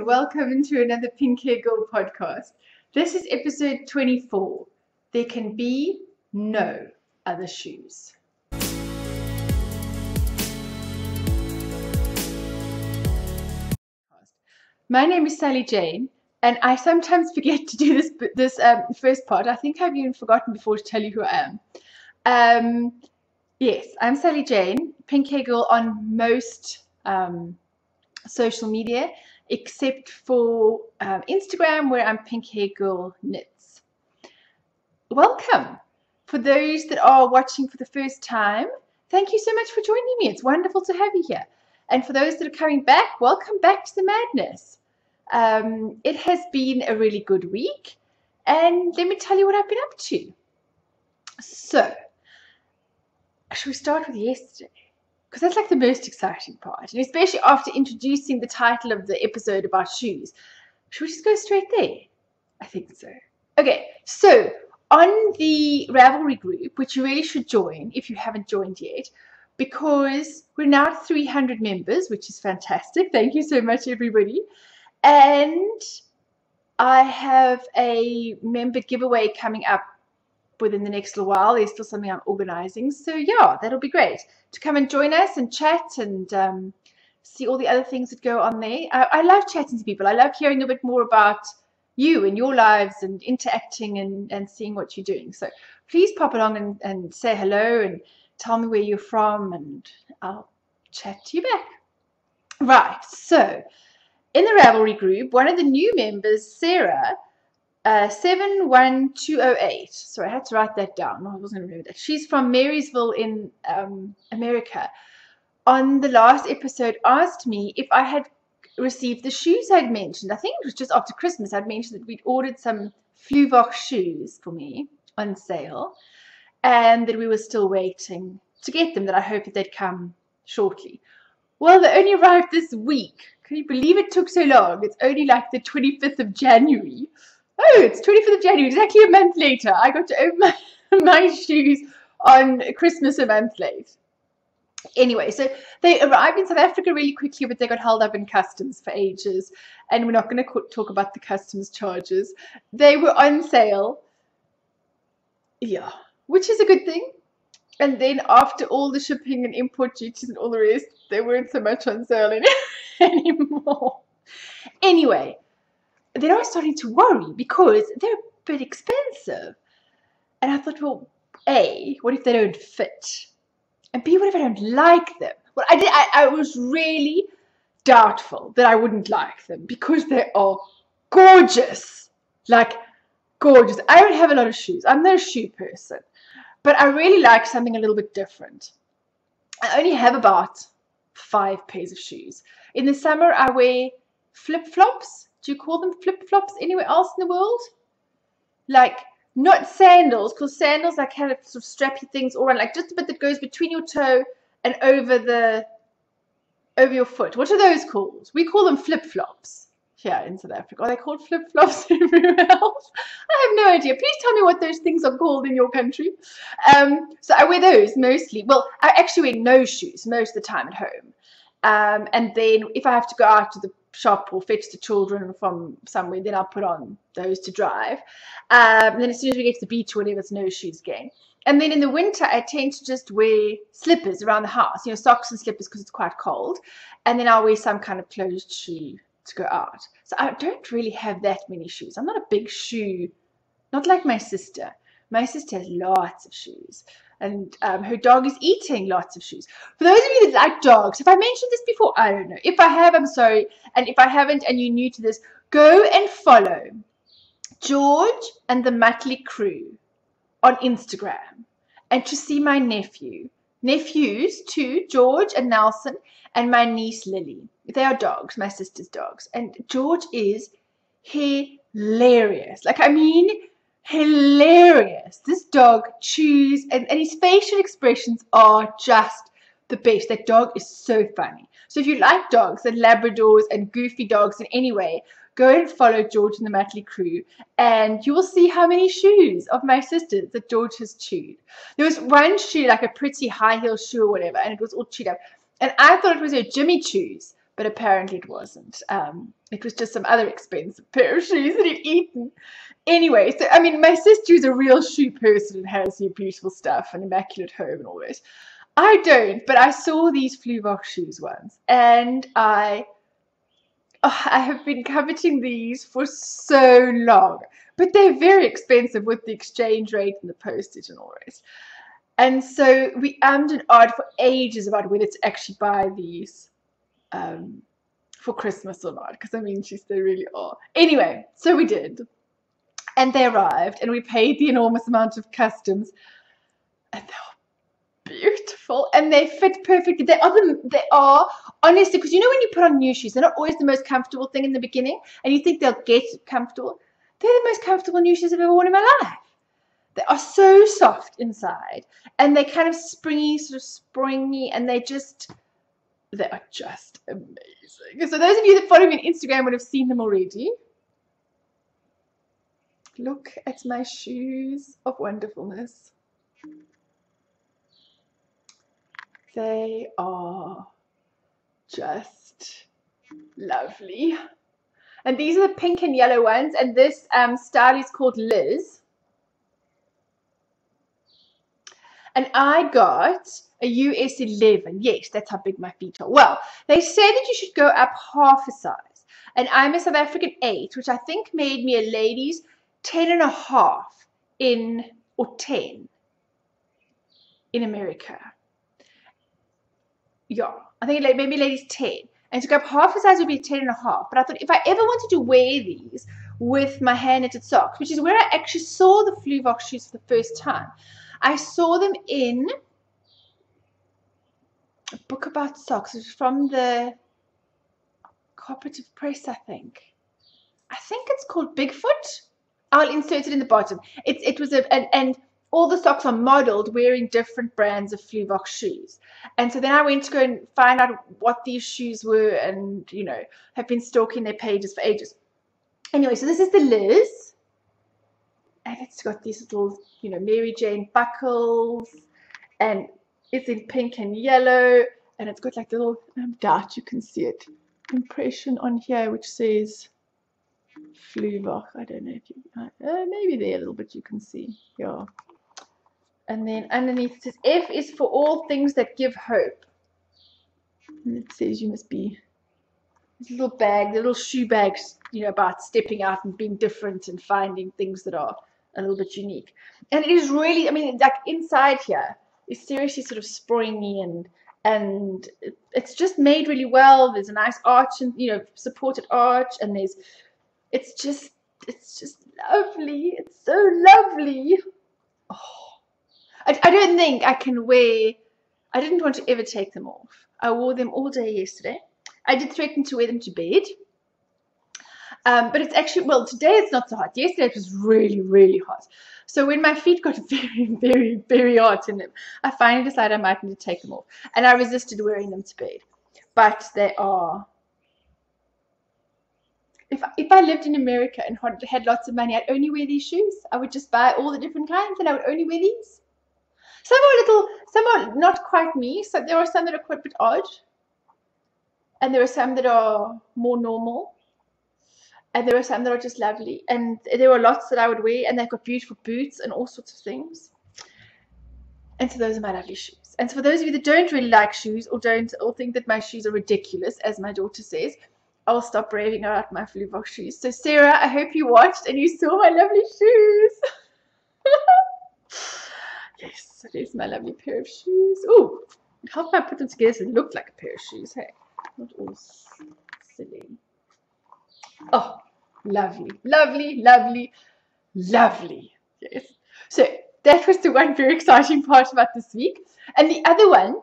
and welcome to another Pink Hair Girl podcast. This is episode 24. There can be no other shoes. My name is Sally Jane, and I sometimes forget to do this first part. I think I've even forgotten before to tell you who I am. Yes, I'm Sally Jane, Pink Hair Girl on most social media, except for Instagram, where I'm Pink Hair Girl Knits. Welcome. For those that are watching for the first time, thank you so much for joining me. It's wonderful to have you here. And for those that are coming back, welcome back to the madness. It has been a really good week, and let me tell you what I've been up to. So, should we start with yesterday? Because that's like the most exciting part, and especially after introducing the title of the episode about shoes. Should we just go straight there? I think so. Okay, so on the Ravelry group, which you really should join if you haven't joined yet, because we're now at 300 members, which is fantastic. Thank you so much, everybody. And I have a member giveaway coming up within the next little while. There's still something I'm organizing, so yeah, that'll be great to come and join us and chat and see all the other things that go on there. I love chatting to people. I love hearing a bit more about you and your lives and interacting and seeing what you're doing. So please pop along and say hello and tell me where you're from, and I'll chat to you back. Right, so in the Ravelry group, one of the new members, Sarah, 71208. So I had to write that down. I wasn't going to remember that. She's from Marysville in America. On the last episode, asked me if I had received the shoes I'd mentioned. I think it was just after Christmas. I'd mentioned that we'd ordered some Fluvox shoes for me on sale, and that we were still waiting to get them, that I hoped that they'd come shortly. Well, they only arrived this week. Can you believe it took so long? It's only like the 25th of January. Oh, it's 25th of January, exactly a month later. I got to open my shoes on Christmas a month late. Anyway, so they arrived in South Africa really quickly, but they got held up in customs for ages. And we're not going to talk about the customs charges. They were on sale. Yeah, which is a good thing. And then after all the shipping and import duties and all the rest, they weren't so much on sale anymore. Anyway, then I was starting to worry because they're a bit expensive. And I thought, well, A, what if they don't fit? And B, what if I don't like them? Well, I was really doubtful that I wouldn't like them because they are gorgeous. Like, gorgeous. I don't have a lot of shoes. I'm not a shoe person. But I really like something a little bit different. I only have about 5 pairs of shoes. In the summer, I wear flip-flops. Do you call them flip-flops anywhere else in the world? Like, not sandals, because sandals are kind of sort of strappy things all around, like just a bit that goes between your toe and over your foot. What are those called? We call them flip-flops here in South Africa. Are they called flip-flops everywhere else? I have no idea. Please tell me what those things are called in your country. So I wear those mostly. Well, I actually wear no shoes most of the time at home. And then if I have to go out to the shop or fetch the children from somewhere, then I'll put on those to drive. And then as soon as we get to the beach or whatever, it's no shoes again. And then in the winter, I tend to just wear slippers around the house, you know, socks and slippers because it's quite cold. And then I'll wear some kind of closed shoe to go out. So I don't really have that many shoes. I'm not a big shoe, not like my sister. My sister has lots of shoes. And her dog is eating lots of shoes. For those of you that like dogs, have I mentioned this before? I don't know. If I have, I'm sorry. And if I haven't and you're new to this, go and follow George and the Muttley Crew on Instagram. And to see my nephews too, George and Nelson, and my niece Lily. They are dogs, my sister's dogs. And George is hilarious. Like, I mean, hilarious. This dog chews, and his facial expressions are just the best. That dog is so funny. So if you like dogs and Labradors and goofy dogs in any way, go and follow George and the Muttley Crew, and you will see how many shoes of my sister's that George has chewed. There was one shoe, like a pretty high heel shoe or whatever, and it was all chewed up. And I thought it was her Jimmy Choos, but apparently it wasn't. It was just some other expensive pair of shoes that he'd eaten. Anyway, so I mean, my sister is a real shoe person and has your beautiful stuff and immaculate home and all that. I don't, but I saw these Fluvox shoes once, and I have been coveting these for so long, but they're very expensive with the exchange rate and the postage and all that. And so we ummed and ahed for ages about whether to actually buy these for Christmas or not, because I mean, they really are. Anyway, so we did, and they arrived, and we paid the enormous amount of customs, and they were beautiful, and they fit perfectly. They are honestly, because you know when you put on new shoes, they're not always the most comfortable thing in the beginning, and you think they'll get comfortable. They're the most comfortable new shoes I've ever worn in my life. They are so soft inside, and they kind of springy, and they are just amazing. So those of you that follow me on Instagram would have seen them already. Look at my shoes of wonderfulness. They are just lovely. And these are the pink and yellow ones, and this style is called Liz. And I got a US 11. Yes, that's how big my feet are. Well, they say that you should go up half a size. And I'm a South African 8, which I think made me a ladies 10.5 or 10 in America. Yeah, I think maybe ladies 10. And to go up half a size would be 10.5. But I thought if I ever wanted to wear these with my hand knitted socks, which is where I actually saw the Fluvox shoes for the first time. I saw them in a book about socks. It was from the Cooperative Press, I think. I think it's called Bigfoot. I'll insert it in the bottom. It was and all the socks are modeled wearing different brands of Fluvox shoes. And so then I went to go and find out what these shoes were, and you know, have been stalking their pages for ages. Anyway, so this is the Liz. And it's got these little, you know, Mary Jane buckles, and it's in pink and yellow, and it's got like the little, I doubt you can see it, impression on here which says Fluvox. I don't know if you, maybe there a little bit you can see, yeah. And then underneath it says F is for all things that give hope, and it says you must be, this little bag, the little shoe bags, you know, about stepping out and being different and finding things that are a little bit unique. And it is really, I mean, like inside here is seriously sort of springy, and it's just made really well. There's a nice arch, and you know, supported arch, and it's just lovely. It's so lovely. Oh, I don't think I can wear, I didn't want to ever take them off. I wore them all day yesterday. I did threaten to wear them to bed. But it's actually, well, today it's not so hot. Yesterday it was really, really hot. So when my feet got very, very, very hot in them, I finally decided I might need to take them off. And I resisted wearing them to bed. But they are, if I lived in America and had lots of money, I'd only wear these shoes. I would just buy all the different kinds, and I would only wear these. Some are not quite me. So there are some that are quite a bit odd. And there are some that are more normal. And there are some that are just lovely. And there are lots that I would wear. And they've got beautiful boots and all sorts of things. And so those are my lovely shoes. And so for those of you that don't really like shoes, or think that my shoes are ridiculous, as my daughter says, I'll stop raving about my Fluvox shoes. So Sarah, I hope you watched and you saw my lovely shoes. Yes, it is my lovely pair of shoes. Oh, how can I put them together so it looked like a pair of shoes? Hey, not all silly. Oh, lovely, lovely, lovely, lovely. Yes. So that was the one very exciting part about this week. And the other one,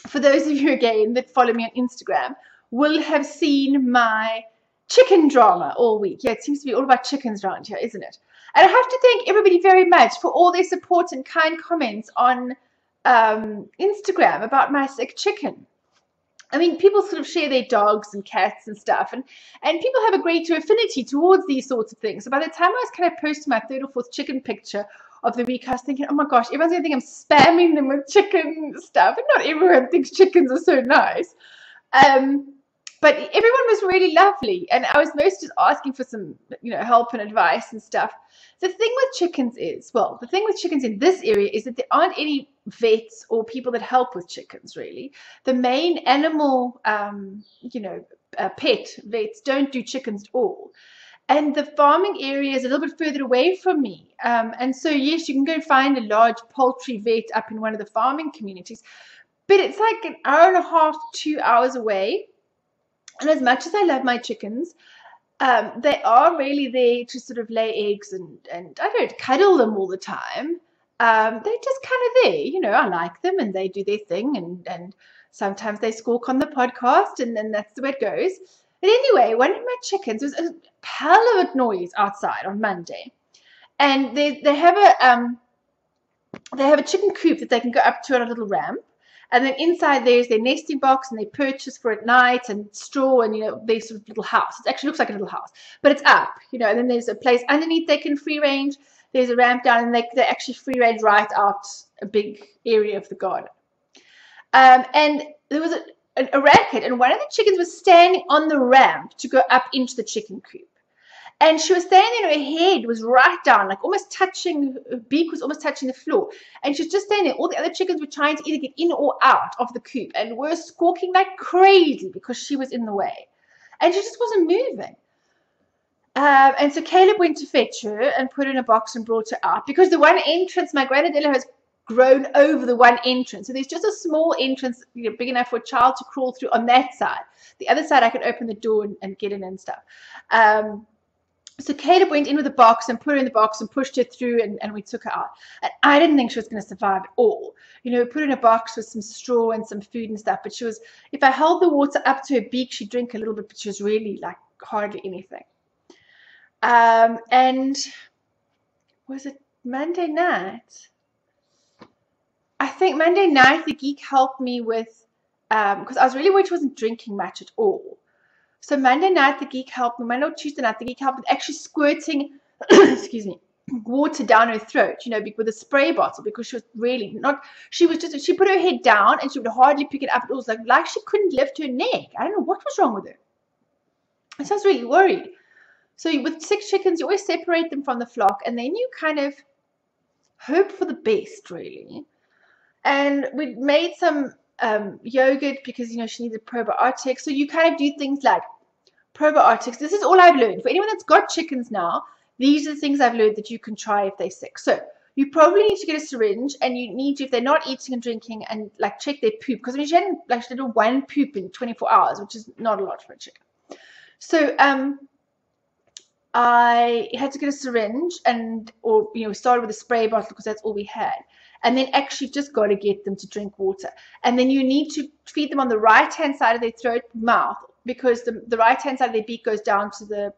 for those of you again that follow me on Instagram, will have seen my chicken drama all week. Yeah, it seems to be all about chickens around here, isn't it? And I have to thank everybody very much for all their support and kind comments on Instagram about my sick chicken. I mean, people sort of share their dogs and cats and stuff, and people have a greater affinity towards these sorts of things. So by the time I was kind of posting my third or fourth chicken picture of the week, I was thinking, oh my gosh, everyone's going to think I'm spamming them with chicken stuff. And not everyone thinks chickens are so nice. but everyone was really lovely, and I was mostly just asking for some, help and advice and stuff. The thing with chickens is, well, the thing with chickens in this area is that there aren't any vets or people that help with chickens, really. The main animal, pet vets don't do chickens at all. And the farming area is a little bit further away from me. And so, yes, you can go and find a large poultry vet up in one of the farming communities, but it's like an hour and a half, 2 hours away. And as much as I love my chickens, they are really there to sort of lay eggs, and I don't cuddle them all the time. They're just kind of there. I like them and they do their thing, and sometimes they squawk on the podcast, and then that's the way it goes. But anyway, one of my chickens was a hell of a noise outside on Monday. And they have a chicken coop that they can go up to on a little ramp. And then inside there's their nesting box, and they purchase for at night, and straw, and their sort of little house. It actually looks like a little house, but it's up, and then there's a place underneath they can free range. There's a ramp down, and they actually free range right out a big area of the garden. And there was a racket, and one of the chickens was standing on the ramp to go up into the chicken coop. And she was standing there, her head was right down, like almost touching, her beak was almost touching the floor. And she was just standing there. All the other chickens were trying to either get in or out of the coop, and were squawking like crazy because she was in the way. And she just wasn't moving. And so Caleb went to fetch her and put her in a box and brought her out, because the one entrance, my Granadilla has grown over the one entrance. So there's just a small entrance, big enough for a child to crawl through on that side. The other side, I could open the door and get in and stuff. So Caleb went in with a box and put her in the box and pushed her through, and we took her out. And I didn't think she was going to survive at all. We put her in a box with some straw and some food and stuff. But she was, if I held the water up to her beak, she'd drink a little bit, but she was really like hardly anything. And was it Monday night? I think Monday night the geek helped me with, because I was really worried she wasn't drinking much at all. So Monday night the geek helped me. Monday or Tuesday night the geek helped with actually squirting, excuse me, water down her throat, with a spray bottle, because she was really not. She put her head down and she would hardly pick it up. It was like she couldn't lift her neck. I don't know what was wrong with her. And so I was really worried. So with 6 chickens, you always separate them from the flock, and then you kind of hope for the best, really. And we made some yogurt because she needed probiotics. So you kind of do things like probiotics. This is all I've learned. For anyone that's got chickens now, these are the things I've learned that you can try if they're sick. So you probably need to get a syringe, and you need to, if they're not eating and drinking, and check their poop, because she did one poop in 24 hours, which is not a lot for a chicken. So I had to get a syringe, or started with a spray bottle because that's all we had. And then actually just got to get them to drink water. And then you need to feed them on the right-hand side of their throat, mouth, because the right-hand side of their beak goes down to the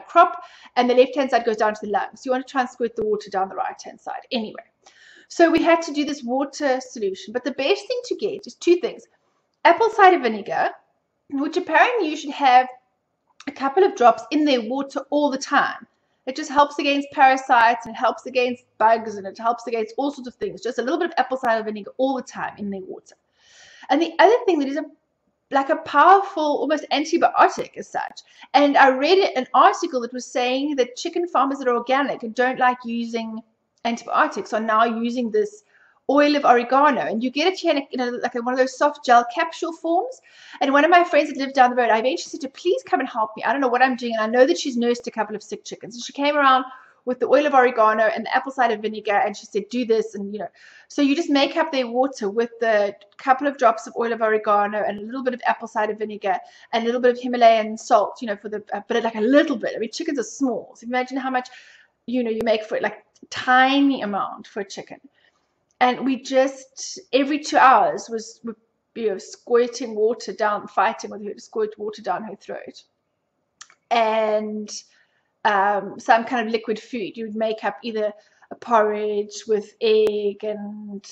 crop, and the left-hand side goes down to the lungs. So you want to try and squirt the water down the right-hand side. Anyway, so we had to do this water solution. But the best thing to get is 2 things. Apple cider vinegar, which apparently you should have a couple of drops in their water all the time. It just helps against parasites, and it helps against bugs, and it helps against all sorts of things. Just a little bit of apple cider vinegar all the time in their water. And the other thing that is a powerful, almost antibiotic as such. And I read an article that was saying that chicken farmers that are organic and don't like using antibiotics are now using this oil of oregano, and you get it here in one of those soft gel capsule forms. And one of my friends that lived down the road, I eventually said to her, please come and help me. I don't know what I'm doing. And I know that she's nursed a couple of sick chickens. And she came around with the oil of oregano and the apple cider vinegar, and she said, do this. And so you just make up their water with the couple of drops of oil of oregano and a little bit of apple cider vinegar and a little bit of Himalayan salt, for the, but like a little bit. I mean, chickens are small, so imagine how much you make for it, like tiny amount for a chicken. And we just, every 2 hours was squirting water down, fighting with her to squirt water down her throat. And some kind of liquid food. You would make up either a porridge with egg and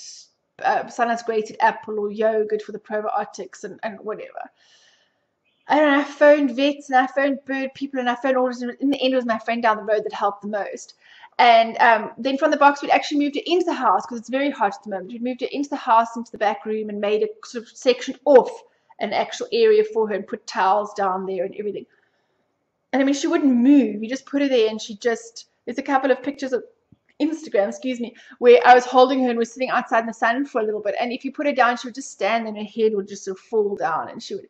sometimes grated apple or yogurt for the probiotics and whatever. And I phoned vets, and I phoned bird people, and I phoned all. In the end, it was my friend down the road that helped the most. And then from the box, we'd actually moved it into the house because it's very hot at the moment. We'd moved it into the house, into the back room, and made a sort of section off an actual area for her and put towels down there and everything. And I mean, she wouldn't move. You just put her there, and there's a couple of pictures of Instagram, where I was holding her and was sitting outside in the sun for a little bit. And if you put her down, she would just stand and her head would just sort of fall down and she would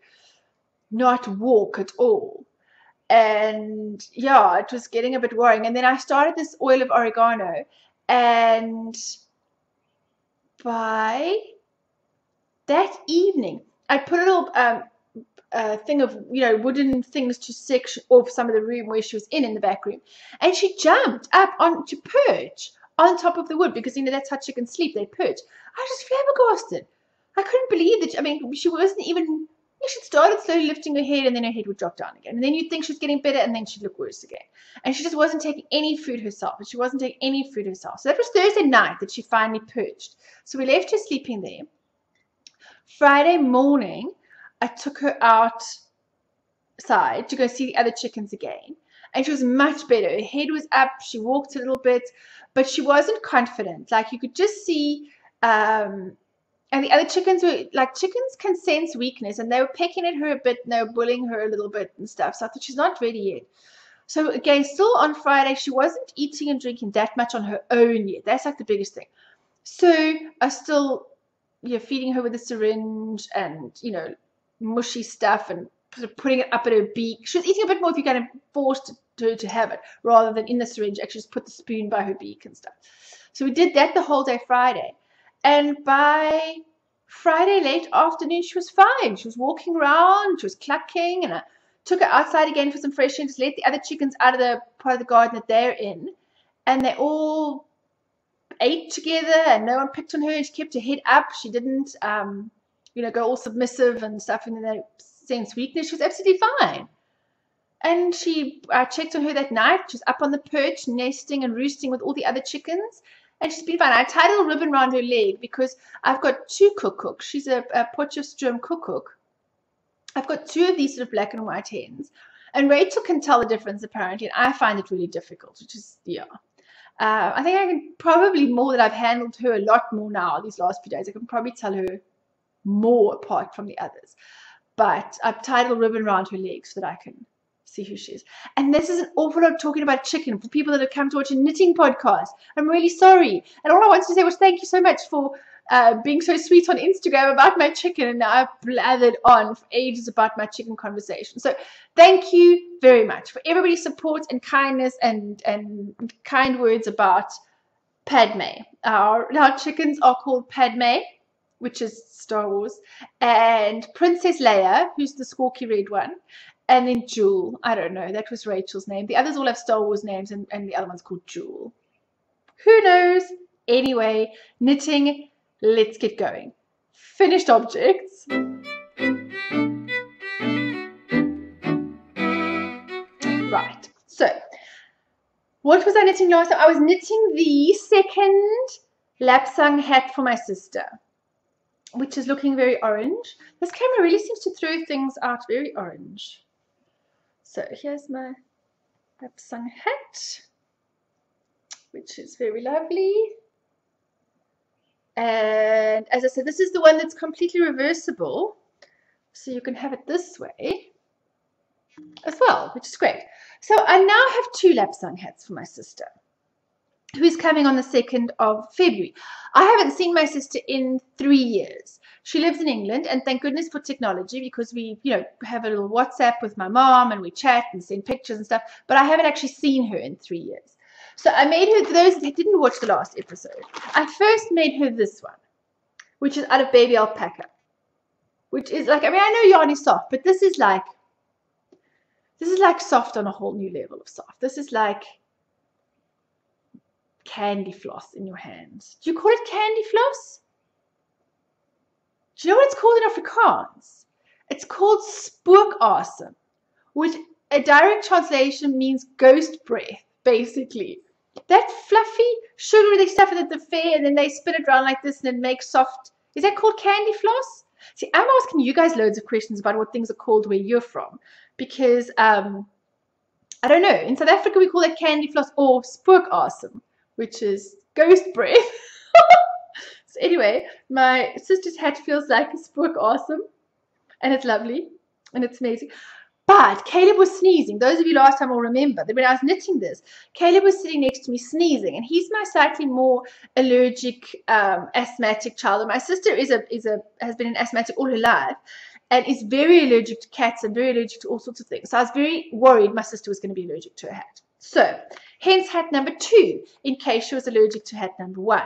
not walk at all. And yeah, it was getting a bit worrying. And then I started this oil of oregano, and by that evening, I put a little thing of wooden things to section off some of the room where she was in the back room, and she jumped up on to perch on top of the wood, because that's how chickens sleep, they perch. I was just flabbergasted. I couldn't believe that. I mean, she wasn't even, she started slowly lifting her head, and then her head would drop down again, and then you'd think she was getting better, and then she'd look worse again. And she just wasn't taking any food herself. So that was Thursday night that she finally perched. So we left her sleeping there. Friday morning, I took her outside to go see the other chickens again, and she was much better. Her head was up, she walked a little bit, but she wasn't confident. Like, you could just see, and the other chickens were, like, chickens can sense weakness, and they were pecking at her a bit, and they were bullying her a little bit and stuff, so I thought, she's not ready yet. So again, still on Friday, she wasn't eating and drinking that much on her own yet. That's like the biggest thing. So I was still feeding her with a syringe and, mushy stuff and sort of putting it up at her beak. She was eating a bit more if you kind of forced her to have it, rather than in the syringe, actually just put the spoon by her beak and stuff. So we did that the whole day Friday. And by Friday late afternoon, she was fine. She was walking around, she was clucking, and I took her outside again for some fresh air, just let the other chickens out of the part of the garden that they're in. And they all ate together, and no one picked on her. She kept her head up. She didn't go all submissive and stuff, and then they sense weakness. She was absolutely fine. And I checked on her that night. She was up on the perch, nesting and roosting with all the other chickens, and she's been fine. I tied a little ribbon around her leg because I've got two Kuckuck. She's a Potchefstroom Kuckuck. I've got two of these sort of black and white hens, and Rachel can tell the difference apparently, and I find it really difficult, which is, I think I can probably, more that I've handled her a lot more now these last few days, I can probably tell her more apart from the others. But I've tied a little ribbon around her legs so that I can see who she is. And this is an awful lot of talking about chicken for people that have come to watch a knitting podcast. I'm really sorry. And all I wanted to say was thank you so much for being so sweet on Instagram about my chicken, and now I've blathered on for ages about my chicken conversation. So thank you very much for everybody's support and kindness and kind words about Padme. Our chickens are called Padme, which is Star Wars, and Princess Leia, who's the squawky red one, and then Jewel. I don't know, that was Rachel's name. The others all have Star Wars names, and the other one's called Jewel. Who knows? Anyway, knitting. Let's get going. Finished objects. Right. So, what was I knitting last time? I was knitting the second lapsang hat for my sister, which is looking very orange. This camera really seems to throw things out very orange. So, here's my lapsang hat, which is very lovely. And as I said, this is the one that's completely reversible, so you can have it this way as well, which is great. So I now have two lapsang hats for my sister, who is coming on the 2nd of February. I haven't seen my sister in 3 years. She lives in England, and thank goodness for technology, because we, have a little WhatsApp with my mom, and we chat and send pictures and stuff, but I haven't actually seen her in 3 years. So I made her, for those that didn't watch the last episode, I first made her this one, which is out of baby alpaca, which is like, I mean, I know yarn is soft, but this is like soft on a whole new level of soft. This is like candy floss in your hands. Do you call it candy floss? Do you know what it's called in Afrikaans? It's called spookasem, which a direct translation means ghost breath, basically. That fluffy, sugary, they stuff it at the fair, and then they spin it around like this, and it makes soft. Is that called candy floss? See, I'm asking you guys loads of questions about what things are called where you're from, because I don't know. In South Africa, we call it candy floss or spookasem, which is ghost breath. So anyway, my sister's hat feels like a spookasem. and it's lovely, and it's amazing. But Caleb was sneezing. Those of you last time will remember that when I was knitting this, Caleb was sitting next to me sneezing, and he's my slightly more allergic, asthmatic child. And my sister has been an asthmatic all her life, and is very allergic to cats and very allergic to all sorts of things. So I was very worried my sister was going to be allergic to a hat. So hence hat number 2, in case she was allergic to hat number 1.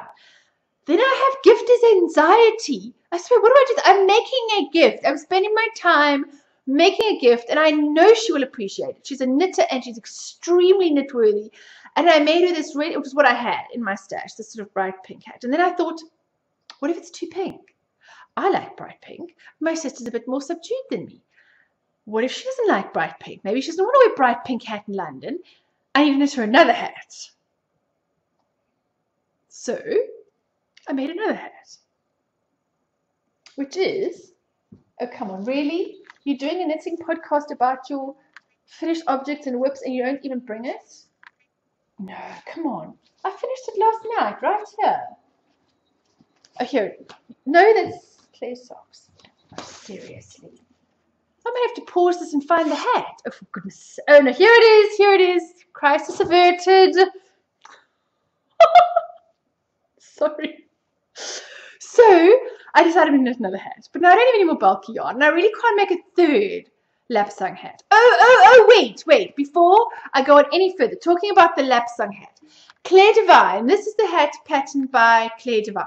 Then I have gifter's anxiety. I swear, what do I do? I'm making a gift. I'm spending my time making a gift, and I know she will appreciate it. She's a knitter, and she's extremely knitworthy. And I made her this red, it was what I had in my stash, this sort of bright pink hat. And then I thought, what if it's too pink? I like bright pink. My sister's a bit more subdued than me. What if she doesn't like bright pink? Maybe she doesn't want to wear a bright pink hat in London. I even knit her another hat. So I made another hat, which is, oh, come on, really? You're doing a knitting podcast about your finished objects and whips and you don't even bring it? No, come on. I finished it last night, right here. Oh, here. No, that's Claire socks. Oh, seriously. I may have to pause this and find the hat. Oh, for goodness sake. Oh, no, here it is. Here it is. Crisis averted. Sorry. So I decided to knit another hat, but now I don't have any more bulky yarn, and I really can't make a third Lapsang hat. Wait, before I go on any further, talking about the Lapsang hat, Claire Devine, this is the hat patterned by Claire Devine,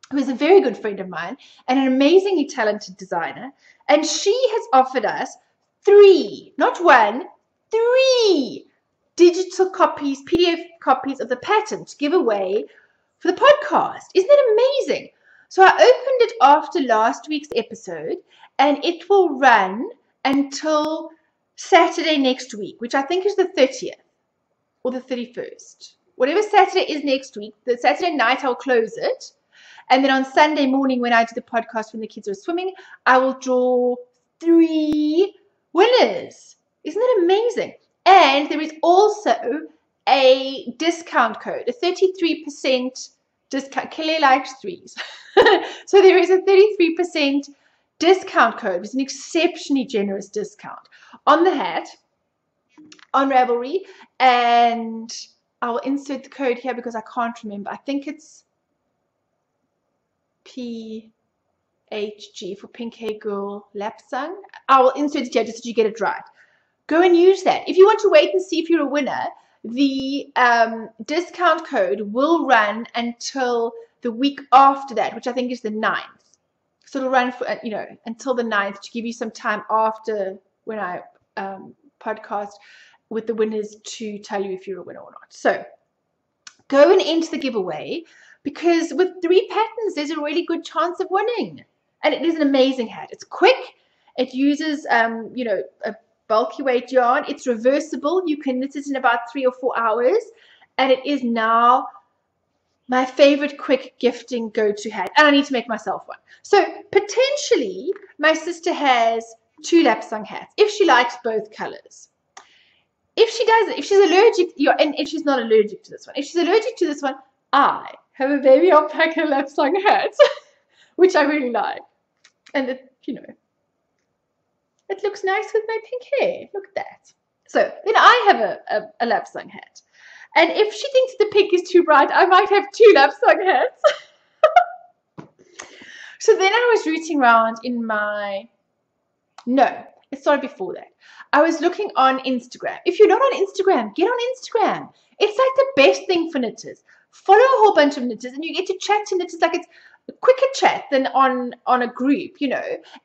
who is a very good friend of mine and an amazingly talented designer, and she has offered us 3, not 1, 3 digital copies, PDF copies of the pattern to give away for the podcast. Isn't that amazing? So I opened it after last week's episode, and it will run until Saturday next week, which I think is the 30th or the 31st. Whatever Saturday is next week, the Saturday night I'll close it. And then on Sunday morning when I do the podcast when the kids are swimming, I will draw 3 winners. Isn't that amazing? And there is also a discount code, a 33% discount. Kelly likes 3s. So there is a 33% discount code. It's an exceptionally generous discount on the hat, on Ravelry, and I will insert the code here because I can't remember. I think it's PHG for Pink Hair Girl Lapsang. I will insert it here just so you get it right. Go and use that. If you want to wait and see if you're a winner, the discount code will run until the week after that, which I think is the 9th. So it'll run for, until the 9th to give you some time after when I podcast with the winners to tell you if you're a winner or not. So go and enter the giveaway, because with 3 patterns, there's a really good chance of winning. And it is an amazing hat. It's quick. It uses, a bulky weight yarn. It's reversible. You can knit it in about 3 or 4 hours. And it is now my favorite quick gifting go-to hat. And I need to make myself one. So potentially, my sister has 2 Lapsang hats, if she likes both colors. If she doesn't, if she's allergic, and if she's not allergic to this one, if she's allergic to this one, I have a baby alpaca Lapsang hat, which I really like. And it, it looks nice with my pink hair. Look at that. So then I have a Lapsang hat. And if she thinks the pink is too bright, I might have 2 Lapsang hats. So then I was rooting around in it started before that. I was looking on Instagram. If you're not on Instagram, get on Instagram. It's like the best thing for knitters. Follow a whole bunch of knitters and you get to chat to knitters like it's a quicker chat than on a group,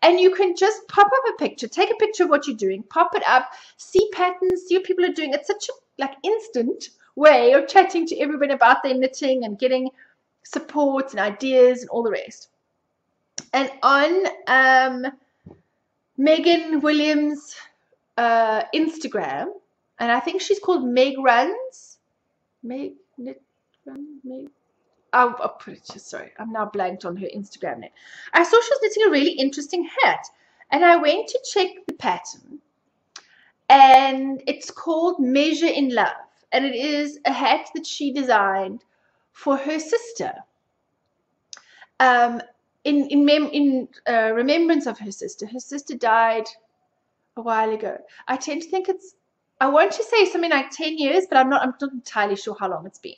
and you can just pop up a picture, take a picture of what you're doing, pop it up, see patterns, see what people are doing. It's such a instant way of chatting to everyone about their knitting and getting support and ideas and all the rest. And on Megan Williams' Instagram, and I think she's called Meg Runs. I'll put it just, sorry, I'm now blanked on her Instagram name. I saw she was knitting a really interesting hat, and I went to check the pattern, and it's called Measure in Love, and it is a hat that she designed for her sister. in remembrance of her sister. Her sister died a while ago. I tend to think I want to say something like 10 years, but I'm not entirely sure how long it's been.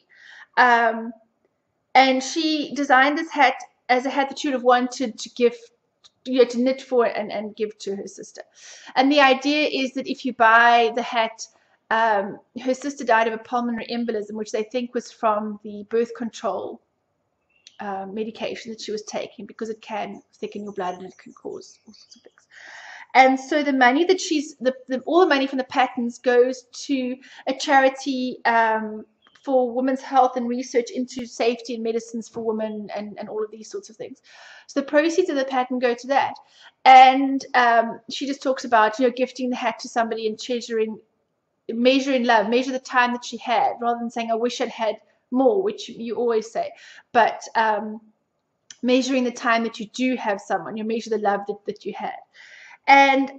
And she designed this hat as a hat that she would have wanted to give, to knit for and give to her sister. And the idea is that if you buy the hat, her sister died of a pulmonary embolism, which they think was from the birth control medication that she was taking, because it can thicken your blood and it can cause all sorts of things. And so the money that all the money from the patterns goes to a charity for women's health and research into safety and medicines for women and all of these sorts of things. So the proceeds of the pattern go to that. And she just talks about, gifting the hat to somebody and measuring love, measure the time that she had, rather than saying, I wish I'd had more, which you always say. But measuring the time that you do have someone, you measure the love that you had. And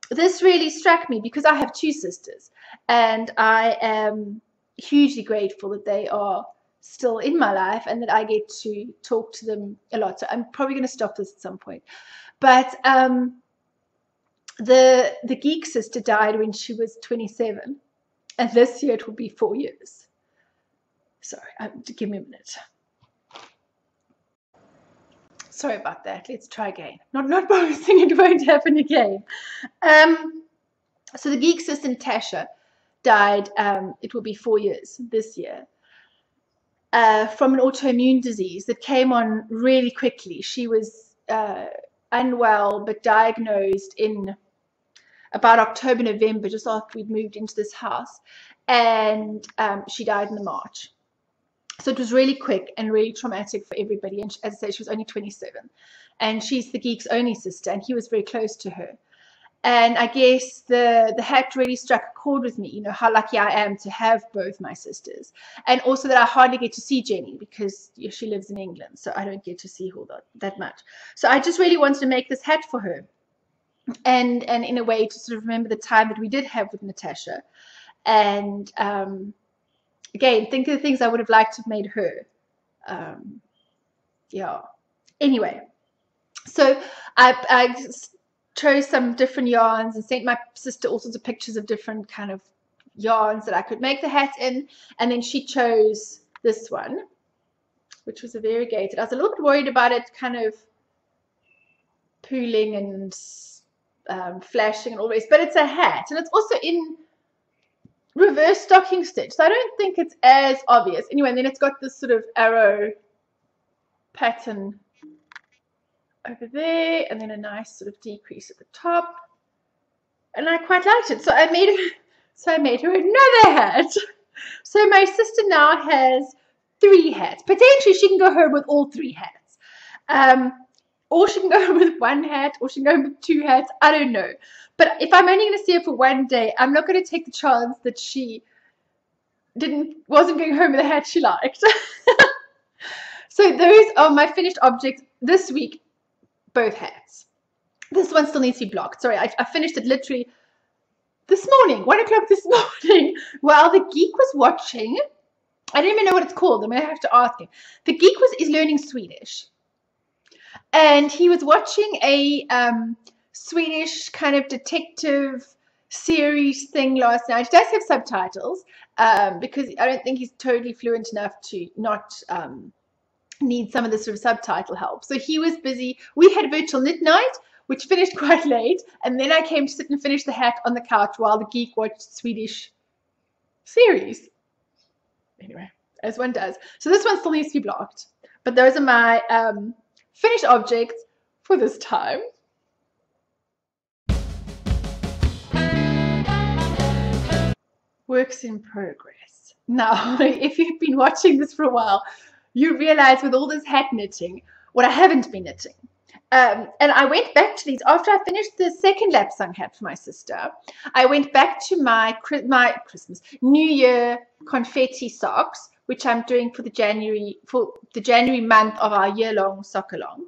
this really struck me because I have two sisters, and I am hugely grateful that they are still in my life and that I get to talk to them a lot. So I'm probably going to stop this at some point. But the geek sister died when she was 27, and this year it will be 4 years. Sorry, give me a minute. Sorry about that. Let's try again. Not promising it won't happen again. So the geek sister Tasha died. It will be 4 years this year, from an autoimmune disease that came on really quickly. She was unwell, but diagnosed in about October, November, just after we'd moved into this house, and she died in March. So it was really quick and really traumatic for everybody. And as I say, she was only 27, and she's the geek's only sister, and he was very close to her. And I guess the hat really struck a chord with me, how lucky I am to have both my sisters. And also that I hardly get to see Jenny because she lives in England, so I don't get to see her that much. So I just really wanted to make this hat for her. And in a way to sort of remember the time that we did have with Natasha. And again, think of the things I would have liked to have made her. Yeah. Anyway, so I chose some different yarns and sent my sister all sorts of pictures of different kind of yarns that I could make the hat in. And then she chose this one, which was a variegated. I was a little bit worried about it kind of pooling and flashing and all this, but it's a hat, and it's also in reverse stocking stitch, so I don't think it's as obvious. Anyway, and then it's got this sort of arrow pattern over there, and then a nice sort of decrease at the top, and I quite liked it. So I made her another hat. So my sister now has 3 hats. Potentially she can go home with all 3 hats. Or she can go home with 1 hat, or she can go home with 2 hats. I don't know. But if I'm only going to see her for 1 day, I'm not going to take the chance that she wasn't going home with a hat she liked. So those are my finished objects this week, both hats. This one still needs to be blocked. Sorry, I finished it literally this morning, 1 o'clock this morning, while the geek was watching. I don't even know what it's called. I'm going to have to ask him. The geek is learning Swedish. And he was watching a Swedish kind of detective series thing last night. It does have subtitles because I don't think he's totally fluent enough to not need some of the sort of subtitle help. So he was busy. We had virtual knit night, which finished quite late. And then I came to sit and finish the hat on the couch while the geek watched Swedish series. Anyway, as one does. So this one still needs to be blocked. But those are my finished objects for this time. Works in progress. Now, if you've been watching this for a while, you realize with all this hat knitting, what I haven't been knitting. And I went back to these after I finished the second Lapsang hat for my sister. I went back to my Christmas, New Year confetti socks, which I'm doing for the January month of our year-long sock along.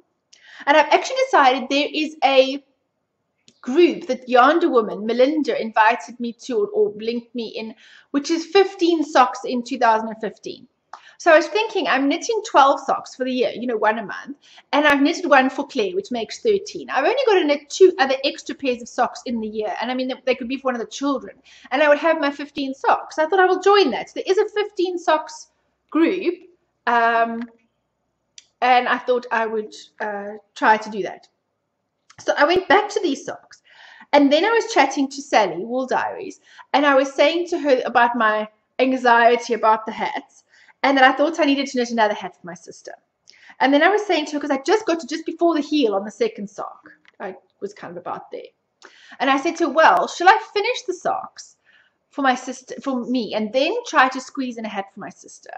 And I've actually decided there is a group that Yonder Woman, Melinda, invited me to or linked me in, which is 15 socks in 2015. So I was thinking, I'm knitting 12 socks for the year, you know, one a month, and I've knitted one for Claire, which makes 13. I've only got to knit 2 other extra pairs of socks in the year, and I mean, they could be for one of the children, and I would have my 15 socks. I thought I will join that. So there is a 15 socks group, and I thought I would try to do that. So I went back to these socks, and then I was chatting to Sally, Wool Diaries, and I was saying to her about my anxiety about the hats, and that I thought I needed to knit another hat for my sister. And then I was saying to her, because I just got to just before the heel on the second sock, I was kind of about there. And I said to her, well, shall I finish the socks for my sister, for me, and then try to squeeze in a hat for my sister?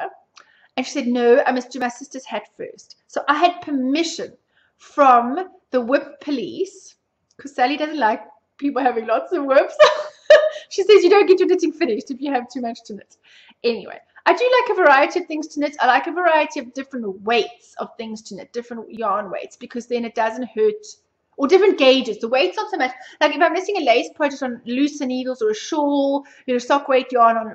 And she said, no, I must do my sister's hat first. So I had permission from the whip police, because Sally doesn't like people having lots of whips. She says you don't get your knitting finished if you have too much to knit. Anyway, I do like a variety of things to knit. I like a variety of different weights of things to knit, different yarn weights, because then it doesn't hurt, or different gauges. The weight's not so much, like if I'm knitting a lace project on looser needles, or a shawl, you know, sock weight yarn on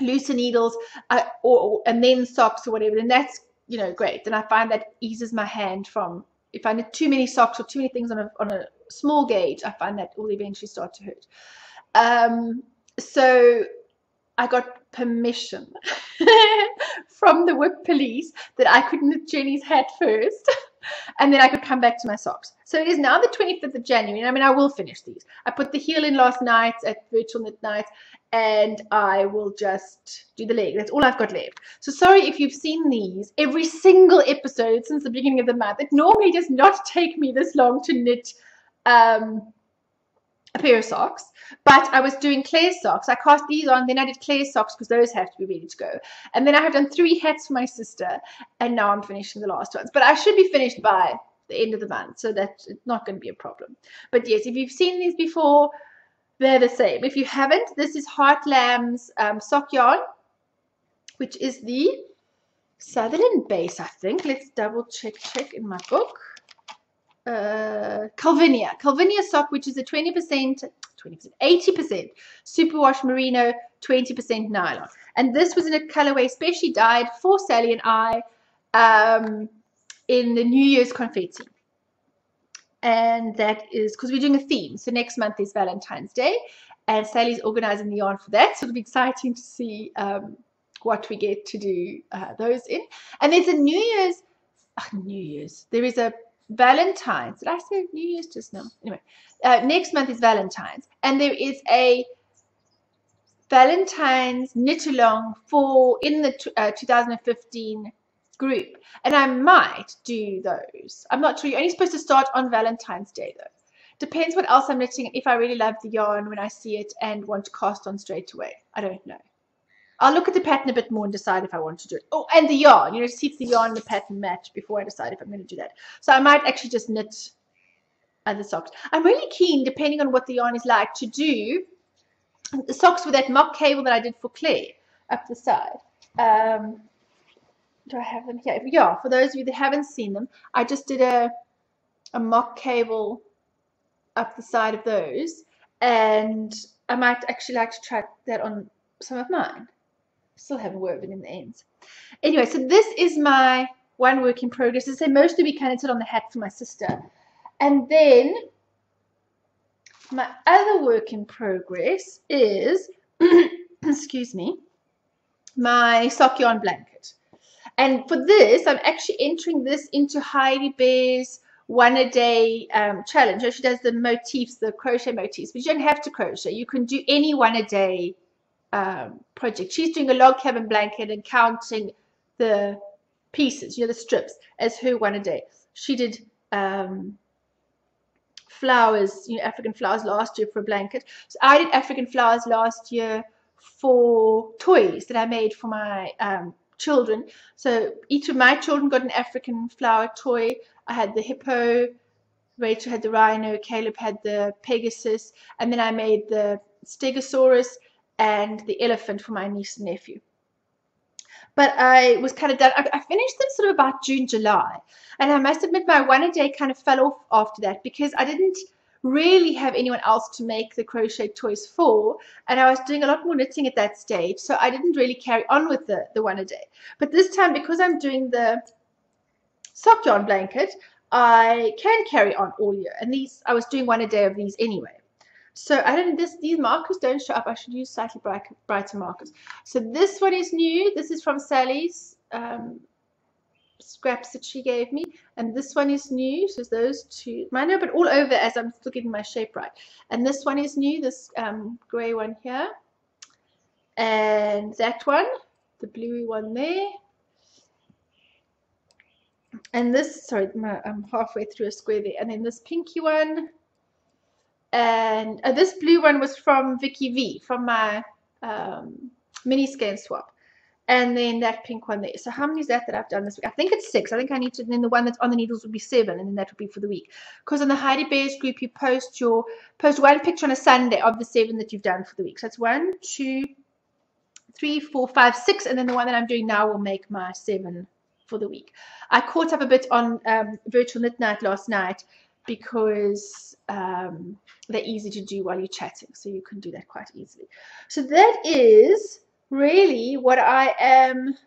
looser needles, and then socks or whatever, then that's, you know, great. Then I find that eases my hand from, if I knit too many socks or too many things on a small gauge, I find that will eventually start to hurt. So I got permission from the whip police that I could knit Jenny's hat first, and then I could come back to my socks. So it is now the 25th of January, and I mean, I will finish these. I put the heel in last night at Virtual Knit Night, and I will just do the leg. That's all I've got left. So sorry if you've seen these every single episode since the beginning of the month. It normally does not take me this long to knit a pair of socks, but I was doing Claire's socks. I cast these on, then I did Claire's socks because those have to be ready to go. And then I have done 3 hats for my sister, and now I'm finishing the last ones. But I should be finished by the end of the month, so that's not going to be a problem. But yes, if you've seen these before, they're the same. If you haven't, this is Heartlam's sock yarn, which is the Sutherland base, I think. Let's double check in my book. Calvinia sock, which is a 80% superwash merino, 20% nylon. And this was in a colorway specially dyed for Sally and I in the New Year's confetti. And that is because we're doing a theme. So next month is Valentine's Day, and Sally's organizing the yarn for that. So it'll be exciting to see what we get to do those in. And there's a New Year's. There is a Valentine's. Did I say New Year's just now? Anyway, next month is Valentine's, and there is a Valentine's knit along in the 2015 group, and I might do those. I'm not sure. You're only supposed to start on Valentine's Day though. Depends what else I'm knitting, if I really love the yarn when I see it and want to cast on straight away. I don't know. I'll look at the pattern a bit more and decide if I want to do it. Oh, and the yarn, you know, see if the yarn and the pattern match before I decide if I'm going to do that. So I might actually just knit other socks. I'm really keen, depending on what the yarn is like, to do the socks with that mock cable that I did for Claire up the side. Do I have them here? Yeah, for those of you that haven't seen them, I just did a mock cable up the side of those, and I might actually like to try that on some of mine. Still haven't woven in the ends. Anyway, so this is my one work in progress. As I say, mostly we kind of did on the hat for my sister. And then my other work in progress is, excuse me, my sock yarn blanket. And for this, I'm actually entering this into Heidi Bear's one a day challenge. So she does the motifs, the crochet motifs, but you don't have to crochet. You can do any one a day project. She's doing a log cabin blanket and counting the pieces, you know, the strips, as her one a day. She did flowers, you know, African flowers last year for a blanket. So I did African flowers last year for toys that I made for my children. So each of my children got an African flower toy. I had the hippo, Rachel had the rhino, Caleb had the Pegasus, and then I made the Stegosaurus and the elephant for my niece and nephew. But I was kind of done. I finished them sort of about June, July. And I must admit my one a day kind of fell off after that because I didn't really have anyone else to make the crochet toys for, and I was doing a lot more knitting at that stage, so I didn't really carry on with the one a day. But this time, because I'm doing the sock yarn blanket, I can carry on all year, and these I was doing one a day of these anyway. So I don't, these markers don't show up. I should use slightly brighter markers. So this one is new. This is from Sally's scraps that she gave me, and this one is new. So those two, I know, but all over as I'm still getting my shape right. And this one is new, this grey one here, and that one, the bluey one there. And this, sorry, I'm halfway through a square there, and then this pinky one. And this blue one was from Vicky V, from my mini skein swap. And then that pink one there. So how many is that I've done this week? I think it's 6. I think I need to, and then the one that's on the needles would be 7, and then that would be for the week. Because on the Heidi Bears group, you post one picture on a Sunday of the 7 that you've done for the week. So it's 1, 2, 3, 4, 5, 6, and then the one that I'm doing now will make my 7 for the week. I caught up a bit on Virtual Knit Night last night, because they're easy to do while you're chatting, so you can do that quite easily. So that is really what I am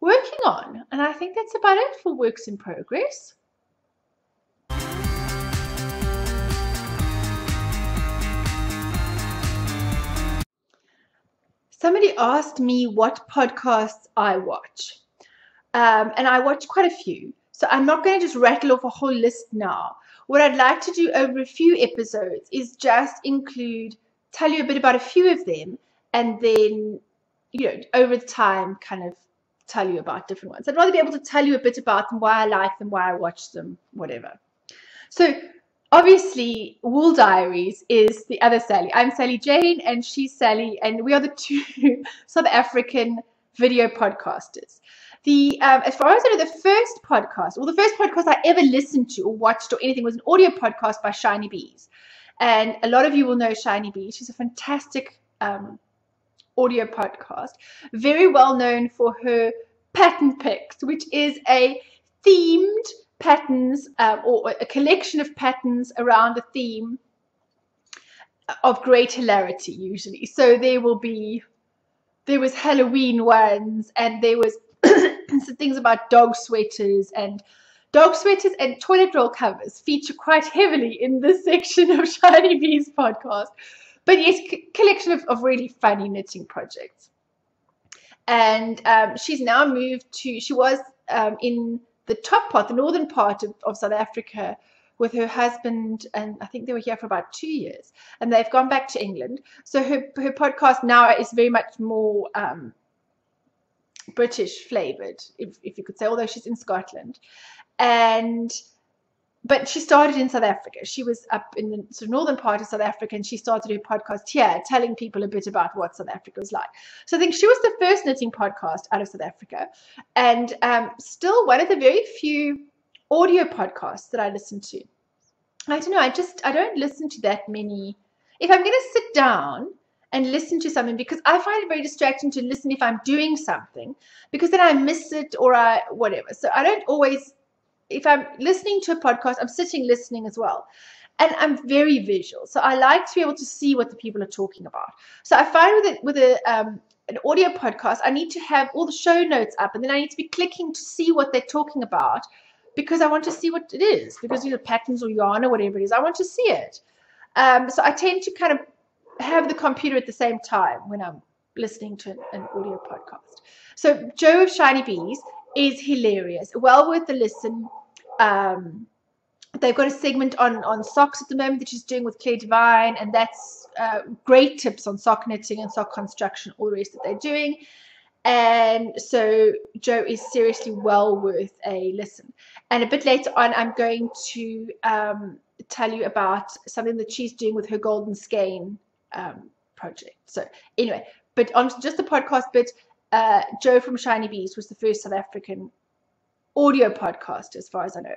working on, and I think that's about it for works in progress. Somebody asked me what podcasts I watch, and I watch quite a few, so I'm not going to just rattle off a whole list now. What I'd like to do over a few episodes is just tell you a bit about a few of them, and then, you know, over time kind of tell you about different ones. I'd rather be able to tell you a bit about them, why I like them, why I watch them, whatever. So obviously Wool Diaries is the other Sally. I'm Sally Jane and she's Sally, and we are the two South African video podcasters. As far as I know, the first podcast I ever listened to or watched or anything was an audio podcast by Shiny Bees. And a lot of you will know Shiny Bees. She's a fantastic audio podcast, very well known for her pattern picks, which is a themed patterns or a collection of patterns around a theme of great hilarity usually. So there was Halloween ones, and there was some things about dog sweaters and toilet roll covers feature quite heavily in this section of Shiny Bees podcast. But yes, collection of really funny knitting projects. And she's now moved to, she was in the top part, the northern part of South Africa with her husband, and I think they were here for about 2 years, and they've gone back to England. So her podcast now is very much more British flavored, if you could say, although she's in Scotland. But she started in South Africa. She was up in the sort of northern part of South Africa, and she started her podcast here, telling people a bit about what South Africa was like. So I think she was the first knitting podcast out of South Africa, and still one of the very few audio podcasts that I listen to. I don't know, I don't listen to that many. If I'm going to sit down and listen to something, because I find it very distracting to listen if I'm doing something, because then I miss it or whatever. So I don't always, if I'm listening to a podcast, I'm sitting listening as well. And I'm very visual. So I like to be able to see what the people are talking about. So I find with an audio podcast, I need to have all the show notes up, and then I need to be clicking to see what they're talking about, because I want to see what it is, because patterns or yarn or whatever it is, I want to see it. So I tend to kind of have the computer at the same time when I'm listening to an audio podcast. So Jo of Shiny Bees is hilarious, well worth the listen. They've got a segment on socks at the moment that she's doing with Claire Devine, and that's great tips on sock knitting and sock construction, all the rest that they're doing. And so Jo is seriously well worth a listen. And a bit later on, I'm going to tell you about something that she's doing with her Golden Skein project. So anyway, but on just the podcast bit, Jo from Shiny Bees was the first South African audio podcast, as far as I know.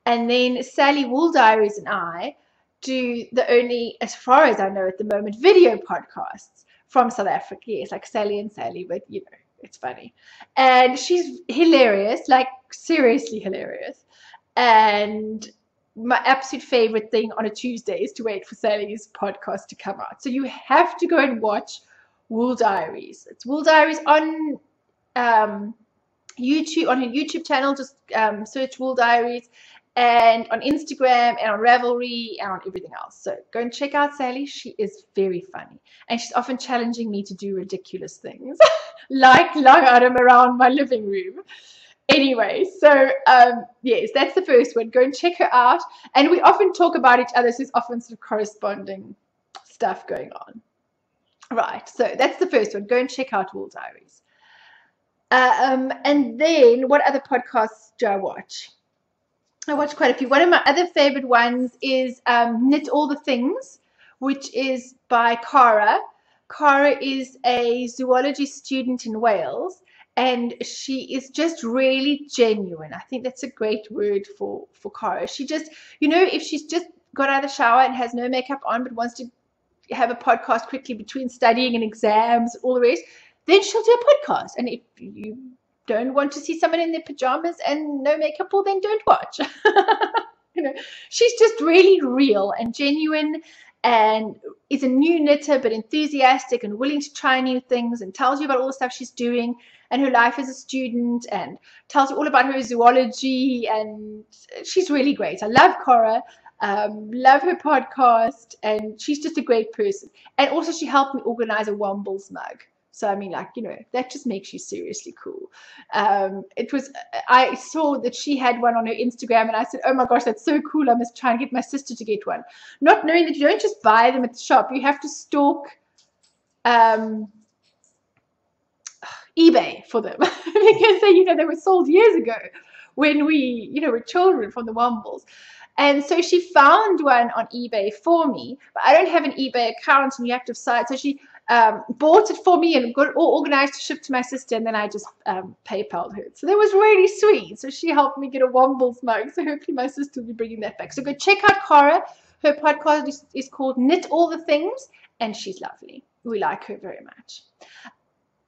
And then Sally Wool Diaries and I do the only, as far as I know at the moment, video podcasts from South Africa. Yes, like Sally and Sally, but you know, it's funny. And she's hilarious, like seriously hilarious. And my absolute favorite thing on a Tuesday is to wait for Sally's podcast to come out. So you have to go and watch Wool Diaries. It's Wool Diaries on YouTube, on her YouTube channel. Just search Wool Diaries, and on Instagram and on Ravelry and on everything else. So go and check out Sally. She is very funny, and she's often challenging me to do ridiculous things like lug Adam around my living room. Anyway, so yes, that's the first one. Go and check her out. And we often talk about each other, so there's often sort of corresponding stuff going on. Right, so that's the first one. Go and check out Wool Diaries. And then what other podcasts do I watch? I watch quite a few. One of my other favorite ones is Knit All the Things, which is by Cara. Cara is a zoology student in Wales, and she is just really genuine. I think that's a great word for Cara. She just, you know, if she's just got out of the shower and has no makeup on but wants to have a podcast quickly between studying and exams, all the rest, then she'll do a podcast. And if you don't want to see someone in their pajamas and no makeup, well, then don't watch. You know, she's just really real and genuine, and is a new knitter but enthusiastic and willing to try new things, and tells you about all the stuff she's doing and her life as a student, and tells you all about her zoology, and she's really great. I love Cara, love her podcast, and she's just a great person. And also she helped me organize a Wombles mug. So, I mean, like, you know, that just makes you seriously cool. I saw that she had one on her Instagram, and I said, oh my gosh, that's so cool. I must try and get my sister to get one. Not knowing that you don't just buy them at the shop. You have to stalk eBay for them because they, you know, they were sold years ago when we, you know, were children from the Wombles. And so she found one on eBay for me, but I don't have an eBay account and you have to site. So she bought it for me and got it all organized to ship to my sister, and then I just PayPal'd her. So that was really sweet. So she helped me get a Wombles mug. So hopefully my sister will be bringing that back. So go check out Cara. Her podcast is called Knit All the Things, and she's lovely. We like her very much.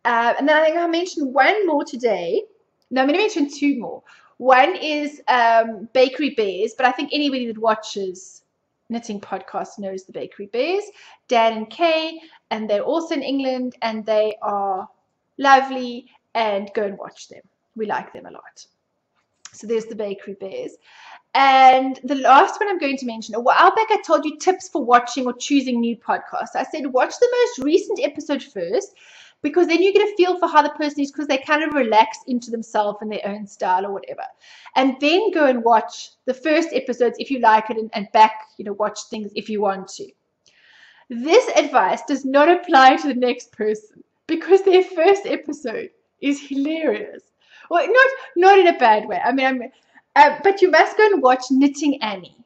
And then I think I'll mention one more today. No, I'm going to mention two more. One is Bakery Bears, but I think anybody that watches knitting podcast knows the Bakery Bears, Dan and Kay, and they're also in England, and they are lovely, and go and watch them. We like them a lot. So there's the Bakery Bears. And the last one I'm going to mention, a while back I told you tips for watching or choosing new podcasts. I said watch the most recent episode first, because then you get a feel for how the person is, because they kind of relax into themselves in their own style or whatever. And then go and watch the first episodes if you like it, and back, you know, watch things if you want to. This advice does not apply to the next person, because their first episode is hilarious. Well, not in a bad way. I mean, but you must go and watch Knitting Annie.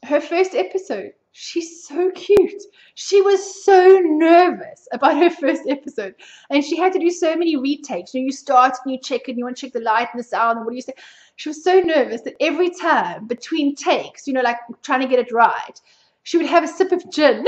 Her first episode. She's so cute. She was so nervous about her first episode, and she had to do so many retakes. You know, you start and you check, and you want to check the light and the sound, and what do you say? She was so nervous that every time between takes, you know, like trying to get it right, she would have a sip of gin.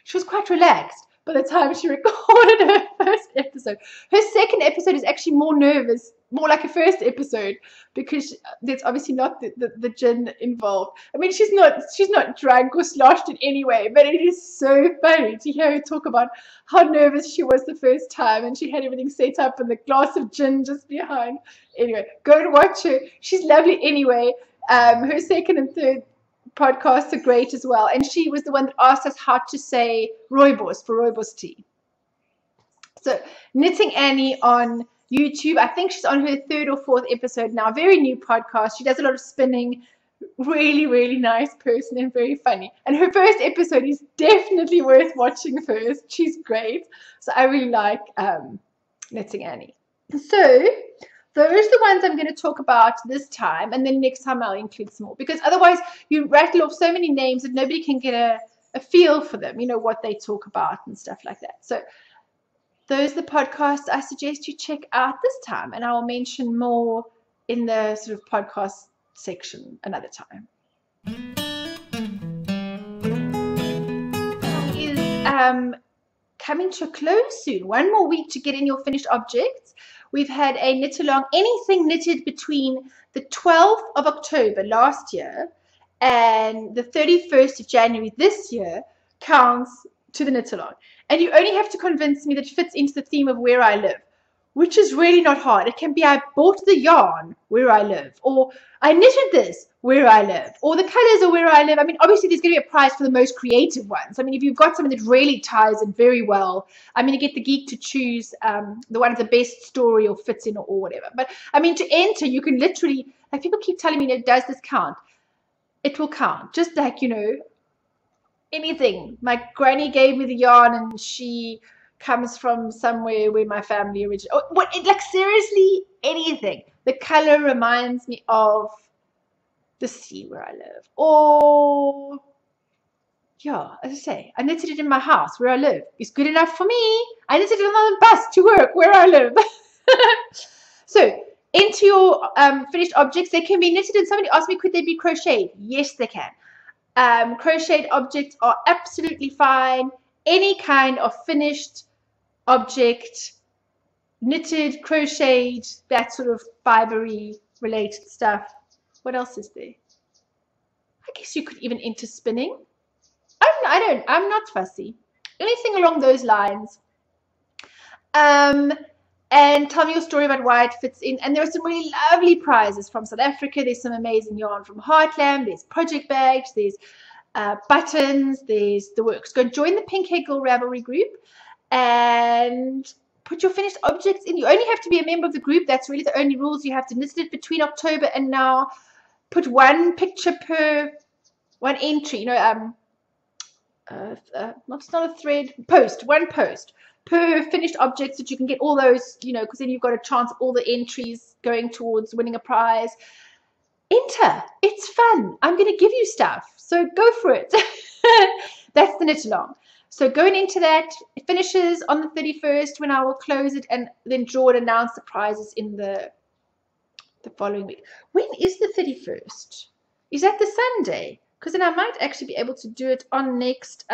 She was quite relaxed by the time she recorded her first episode. Her second episode is actually more nervous, more like a first episode, because there's obviously not the gin involved. I mean, she's not drunk or sloshed in any way, but it is so funny to hear her talk about how nervous she was the first time, and she had everything set up and the glass of gin just behind. Anyway, go and watch her. She's lovely anyway. Her second and third podcasts are great as well, and she was the one that asked us how to say rooibos for rooibos tea. So Knitting Annie on YouTube. I think she's on her third or fourth episode now. Very new podcast. She does a lot of spinning. Really, really nice person and very funny. And her first episode is definitely worth watching first. She's great. So I really like Knitting Annie. So those are the ones I'm going to talk about this time, and then next time I'll include some more, because otherwise you rattle off so many names that nobody can get a feel for them, you know, what they talk about and stuff like that. So those are the podcasts I suggest you check out this time, and I will mention more in the sort of podcast section another time. Is coming to a close soon. One more week to get in your finished objects. We've had a knit along. Anything knitted between the 12th of October last year and the 31st of January this year counts to the knit along. And you only have to convince me that it fits into the theme of where I live, which is really not hard. It can be I bought the yarn where I live, or I knitted this where I live, or the colors are where I live. I mean, obviously there's going to be a prize for the most creative ones. I mean, if you've got something that really ties in very well, I'm going to get the geek to choose the one of the best story or fits in or whatever. But I mean, to enter, you can literally, like, people keep telling me, does this count? It will count. Just like, you know, anything. My granny gave me the yarn and she comes from somewhere where my family originated. Oh, what? Like, seriously, anything. The color reminds me of the sea where I live. Or, yeah, as I say, I knitted it in my house where I live. It's good enough for me. I knitted it on the bus to work where I live. So, into your finished objects, they can be knitted. And somebody asked me, could they be crocheted? Yes, they can. Crocheted objects are absolutely fine. Any kind of finished object, knitted, crocheted, that sort of fibery related stuff. What else is there? I guess you could even enter spinning. I'm not fussy. Anything along those lines. And tell me your story about why it fits in. And there are some really lovely prizes from South Africa. There's some amazing yarn from Heartland. There's project bags. There's buttons. There's the works. Go join the Pink Hair Girl Ravelry group and put your finished objects in. You only have to be a member of the group. That's really the only rules. You have to knit it between October and now. Put one picture per one entry. You know, it's not a thread. One post per finished object, so that you can get all those, you know, because then you've got a chance of all the entries going towards winning a prize. Enter. It's fun. I'm going to give you stuff, so go for it. That's the knit along. So going into that, it finishes on the 31st when I will close it and then draw and announce the prizes in the following week. When is the 31st? Is that the Sunday? Because then I might actually be able to do it on next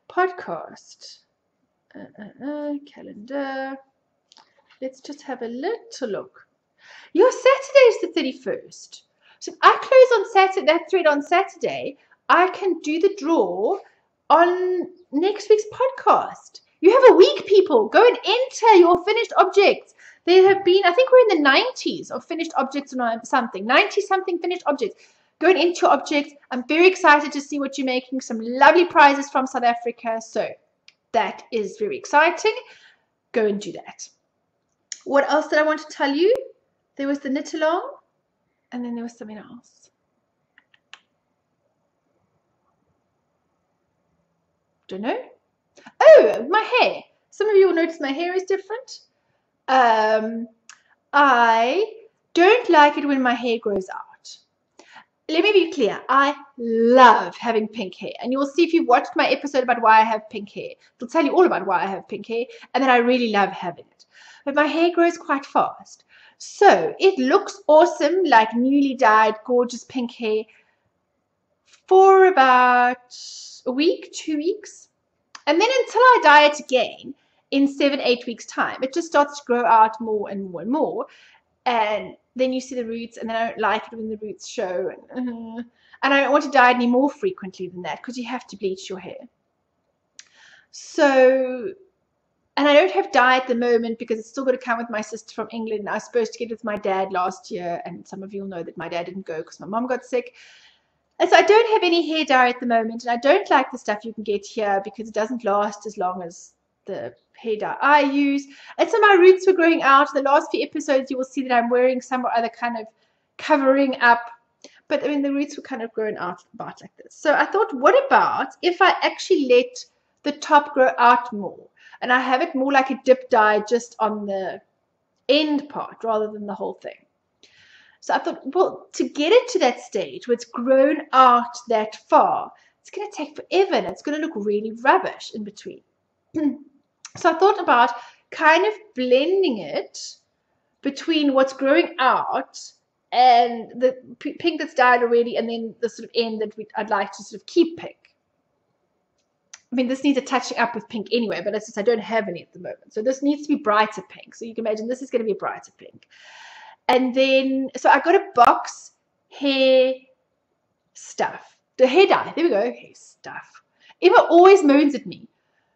podcast. Calendar. Let's just have a little look. Your Saturday is the 31st. So if I close on Saturday, that thread on Saturday, I can do the draw on next week's podcast. You have a week, people. Go and enter your finished objects. There have been, I think we're in the 90s of finished objects or something. 90-something finished objects. Go and enter your objects. I'm very excited to see what you're making. Some lovely prizes from South Africa. So that is very exciting. Go and do that. What else did I want to tell you? There was the knit along. And then there was something else. Don't know. Oh, my hair. Some of you will notice my hair is different. I don't like it when my hair grows out. Let me be clear. I love having pink hair. And you will see if you've watched my episode about why I have pink hair. It'll tell you all about why I have pink hair. And then I really love having it. But my hair grows quite fast. So it looks awesome, like newly dyed, gorgeous pink hair for about a week, 2 weeks. And then until I dye it again in 7-8 weeks time, it just starts to grow out more and more and more. And then you see the roots, and then I don't like it when the roots show. And I don't want to dye it any more frequently than that because you have to bleach your hair. So, and I don't have dye at the moment because it's still got to come with my sister from England. I was supposed to get it with my dad last year, and some of you will know that my dad didn't go because my mom got sick. And so I don't have any hair dye at the moment, and I don't like the stuff you can get here because it doesn't last as long as the hair dye I use. And so my roots were growing out. In the last few episodes, you will see that I'm wearing some or other kind of covering up. But I mean, the roots were kind of growing out about like this. So I thought, what about if I actually let the top grow out more? And I have it more like a dip dye just on the end part rather than the whole thing. So I thought, well, to get it to that stage where it's grown out that far, it's going to take forever and it's going to look really rubbish in between. So I thought about kind of blending it between what's growing out and the pink that's dyed already and then the sort of end that I'd like to sort of keep pink. I mean, this needs a touching up with pink anyway, but it's just I don't have any at the moment. So this needs to be brighter pink. So you can imagine this is going to be a brighter pink. And then, so I got a box hair stuff. The hair dye. There we go. Hair stuff. Emma always moans at me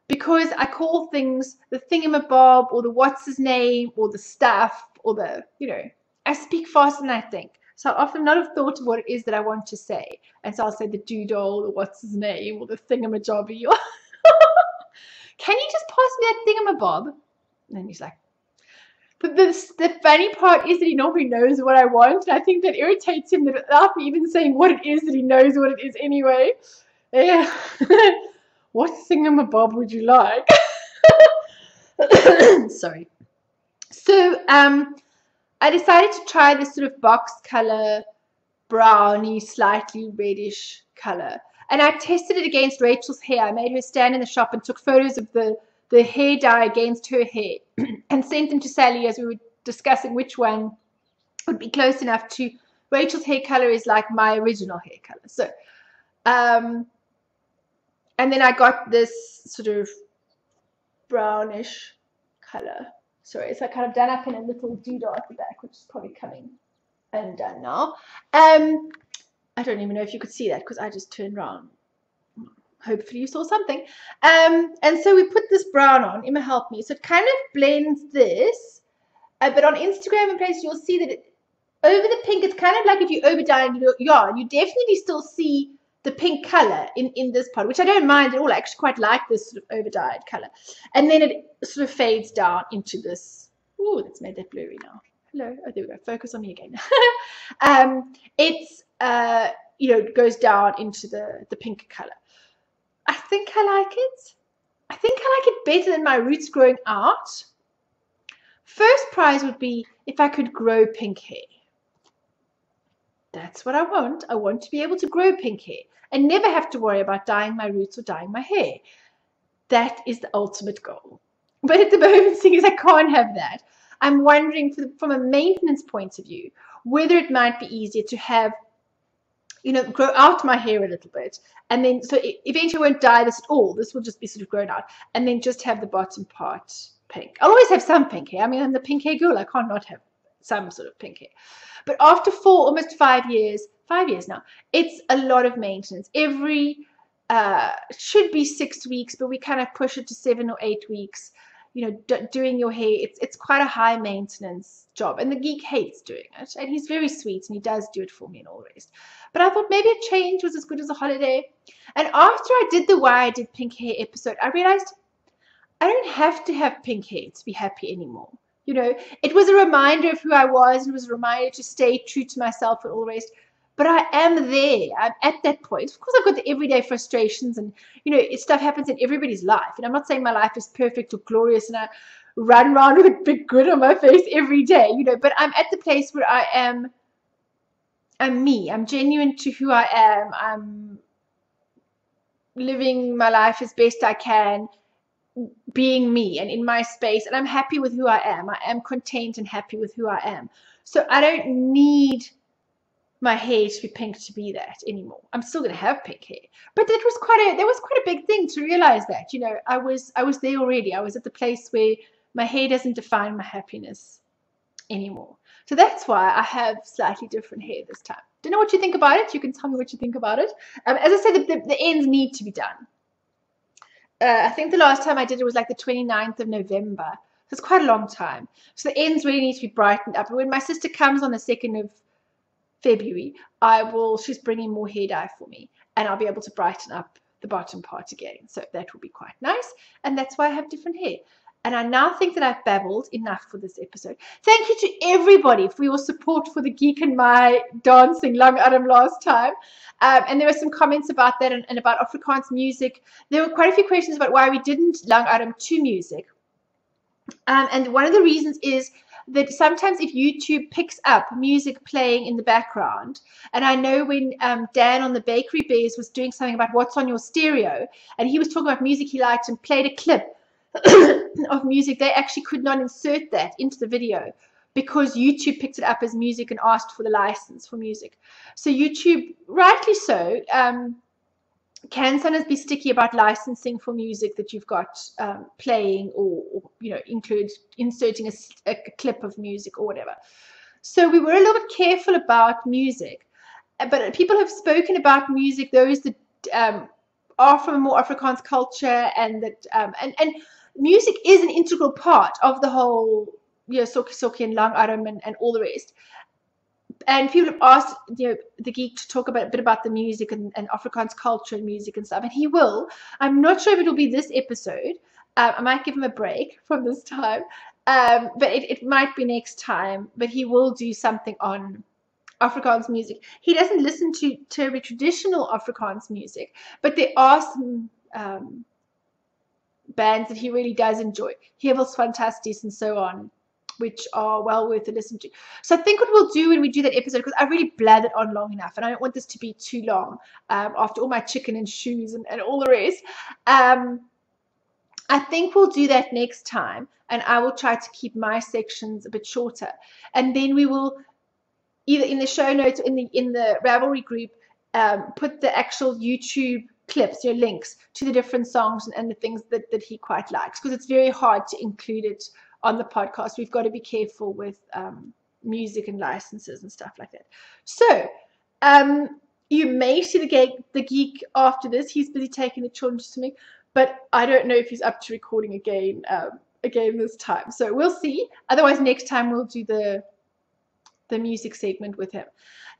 because I call things the thingamabob or the what's his name or the stuff or the, I speak faster than I think. So I often not have thought of what it is that I want to say. And so I'll say the doodle or what's his name or the thingamajobby. Or can you just pass me that thingamabob? And then he's like, but the funny part is that he normally knows what I want. And I think that irritates him that without me even saying what it is, that he knows what it is anyway. Yeah. What thingamabob would you like? Sorry. So I decided to try this sort of box color, browny, slightly reddish color. And I tested it against Rachel's hair. I made her stand in the shop and took photos of the hair dye against her hair and sent them to Sally as we were discussing which one would be close enough to Rachel's hair color is like my original hair color. So, and then I got this sort of brownish color. Sorry, it's like kind of done up in a little doodah at the back, which is probably coming undone now. I don't even know if you could see that because I just turned around. Hopefully you saw something. And so we put this brown on. Emma helped me. So it kind of blends this. But on Instagram and places, you'll see that over the pink, it's kind of like if you over dye your yarn, you definitely still see the pink color in this part, which I don't mind at all. I actually quite like this sort of over dyed color. And then it sort of fades down into this. Ooh, that's made that blurry now. Hello. Oh, there we go. Focus on me again. It goes down into the pink color. I think I like it. I think I like it better than my roots growing out. First prize would be if I could grow pink hair. That's what I want. I want to be able to grow pink hair and never have to worry about dyeing my roots or dyeing my hair. That is the ultimate goal. But at the moment, seeing as I can't have that, I'm wondering from a maintenance point of view, whether it might be easier to have, grow out my hair a little bit. And then, so eventually I won't dye this at all. This will just be sort of grown out. And then just have the bottom part pink. I'll always have some pink hair. I mean, I'm the pink hair girl. I can't not have some sort of pink hair. But after almost 5 years now, it's a lot of maintenance. Every, should be 6 weeks, but we kind of push it to 7 or 8 weeks. Doing your hair, it's quite a high maintenance job. And the geek hates doing it. And he's very sweet and he does do it for me and all the rest. But I thought maybe a change was as good as a holiday. And after I did the Why I Did Pink Hair episode, I realized I don't have to have pink hair to be happy anymore. It was a reminder of who I was. And it was a reminder to stay true to myself and all the rest. But I am there. I'm at that point. Of course, I've got the everyday frustrations and, stuff happens in everybody's life. And I'm not saying my life is perfect or glorious and I run around with a big grin on my face every day, but I'm at the place where I'm me. I'm genuine to who I am. I'm living my life as best I can, being me and in my space. And I'm happy with who I am. I am content and happy with who I am. So I don't need my hair to be pink to be that anymore. I'm still going to have pink hair, but that was quite a big thing to realize that, I was there already. I was at the place where my hair doesn't define my happiness anymore. So that's why I have slightly different hair this time. Don't know what you think about it. You can tell me what you think about it. As I said, the ends need to be done. I think the last time I did it was like the 29th of November. So it's quite a long time. So the ends really need to be brightened up. And when my sister comes on the 2nd of February, she's bringing more hair dye for me and I'll be able to brighten up the bottom part again. So that will be quite nice. And that's why I have different hair. And I now think that I've babbled enough for this episode. Thank you to everybody for your support for the Geek and my dancing langarm last time. And there were some comments about that and about Afrikaans music. There were quite a few questions about why we didn't langarm to music. And one of the reasons is that sometimes if YouTube picks up music playing in the background, and I know when Dan on the Bakery Bears was doing something about what's on your stereo, and he was talking about music he liked and played a clip of music, they actually could not insert that into the video because YouTube picked it up as music and asked for the license for music. So YouTube, rightly so, can sometimes be sticky about licensing for music that you've got playing, or inserting a clip of music or whatever. So we were a little bit careful about music, but people have spoken about music, those that are from a more Afrikaans culture, and that and music is an integral part of the whole, Soki Soki and Langarm and all the rest. And people have asked, the geek to talk a bit about the music and Afrikaans culture and music and stuff, and he will. I'm not sure if it'll be this episode. I might give him a break from this time, but it might be next time. But he will do something on Afrikaans music. He doesn't listen to terribly traditional Afrikaans music, but there are some bands that he really does enjoy. Hevels Fantasties and so on, which are well worth a listen to. So I think what we'll do when we do that episode, because I really blathered on long enough, and I don't want this to be too long after all my chicken and shoes and all the rest. I think we'll do that next time, and I will try to keep my sections a bit shorter. And then we will, either in the show notes or in the Ravelry group, put the actual YouTube clips, links to the different songs and the things that he quite likes, because it's very hard to include it on the podcast. We've got to be careful with music and licenses and stuff like that. So you may see the geek after this. He's busy taking the children to swimming, but I don't know if he's up to recording again this time. So we'll see. Otherwise, next time we'll do the music segment with him.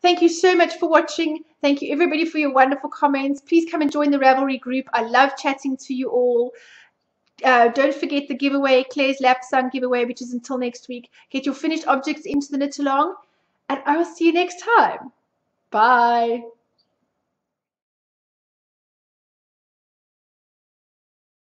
Thank you so much for watching. Thank you everybody for your wonderful comments. Please come and join the Ravelry group. I love chatting to you all. Don't forget the giveaway, Claire's lap song giveaway, which is until next week. Get your finished objects into the knit along, and I will see you next time. Bye.